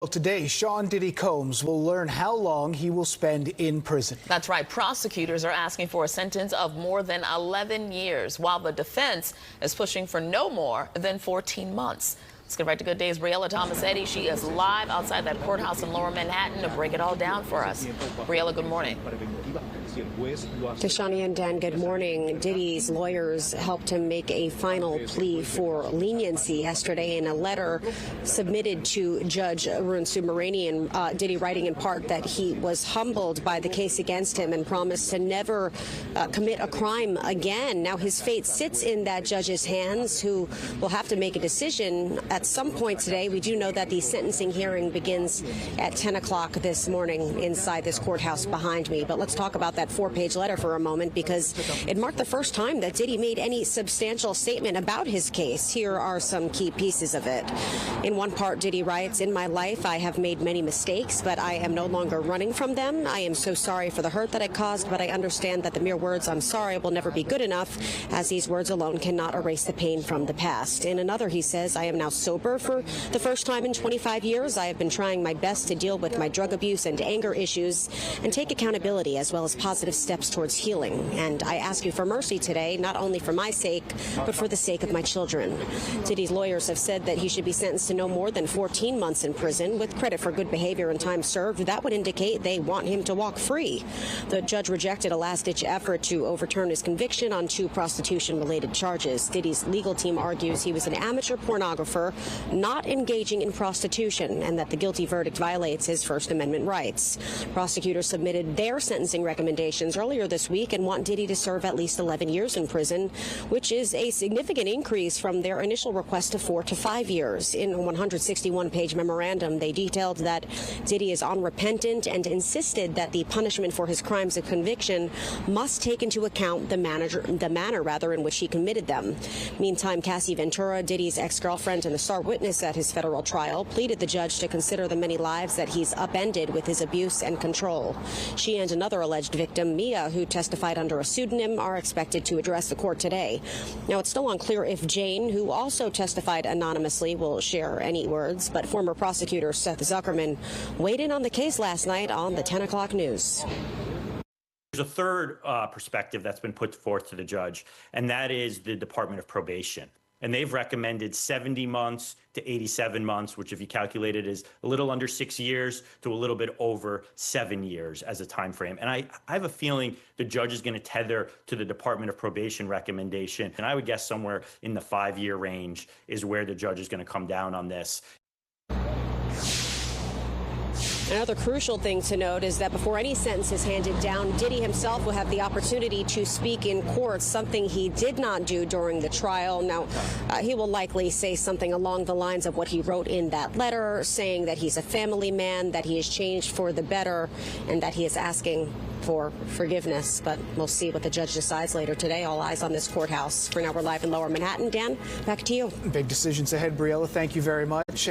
Well, today, Sean Diddy Combs will learn how long he will spend in prison. That's right. Prosecutors are asking for a sentence of more than 11 years, while the defense is pushing for no more than 14 months. Let's get right to Good Day's Briella Tomassetti. She is live outside that courthouse in Lower Manhattan to break it all down for us. Briella, good morning. Tashani and Dan, good morning. Diddy's lawyers helped him make a final plea for leniency yesterday in a letter submitted to Judge Arun Subramanian. Diddy writing in part that he was humbled by the case against him and promised to never commit a crime again. Now his fate sits in that judge's hands, who will have to make a decision at some point today. We do know that the sentencing hearing begins at 10 o'clock this morning inside this courthouse behind me. But let's talk about that four-page letter for a moment, because it marked the first time that Diddy made any substantial statement about his case. Here are some key pieces of it. In one part, Diddy writes, "In my life, I have made many mistakes, but I am no longer running from them. I am so sorry for the hurt that I caused, but I understand that the mere words 'I'm sorry' will never be good enough, as these words alone cannot erase the pain from the past." In another, he says, "I am now sober for the first time in 25 years. I have been trying my best to deal with my drug abuse and anger issues and take accountability as well as positive steps towards healing. And I ask you for mercy today, not only for my sake, but for the sake of my children." Diddy's lawyers have said that he should be sentenced to no more than 14 months in prison, with credit for good behavior and time served. That would indicate they want him to walk free. The judge rejected a last-ditch effort to overturn his conviction on 2 prostitution-related charges. Diddy's legal team argues he was an amateur pornographer not engaging in prostitution, and that the guilty verdict violates his First Amendment rights. Prosecutors submitted their sentencing recommendations earlier this week and want Diddy to serve at least 11 years in prison, which is a significant increase from their initial request of 4 to 5 years. In a 161-page memorandum, they detailed that Diddy is unrepentant and insisted that the punishment for his crimes of conviction must take into account the manner in which he committed them. Meantime, Cassie Ventura, Diddy's ex-girlfriend and the star witness at his federal trial, pleaded the judge to consider the many lives that he's upended with his abuse and control. She and another alleged victim, Mia, who testified under a pseudonym, are expected to address the court today. Now, it's still unclear if Jane, who also testified anonymously, will share any words, but former prosecutor Seth Zuckerman weighed in on the case last night on the 10 o'clock news. There's a third perspective that's been put forth to the judge, and that is the Department of Probation. And they've recommended 70 months to 87 months, which, if you calculate it, is a little under 6 years to a little bit over 7 years as a time frame. And I have a feeling the judge is going to tether to the Department of Probation recommendation. And I would guess somewhere in the 5-year range is where the judge is going to come down on this. Another crucial thing to note is that before any sentence is handed down, Diddy himself will have the opportunity to speak in court, something he did not do during the trial. Now, he will likely say something along the lines of what he wrote in that letter, saying that he's a family man, that he has changed for the better, and that he is asking for forgiveness. But we'll see what the judge decides later today. All eyes on this courthouse. For now, we're live in Lower Manhattan. Dan, back to you. Big decisions ahead, Briella. Thank you very much.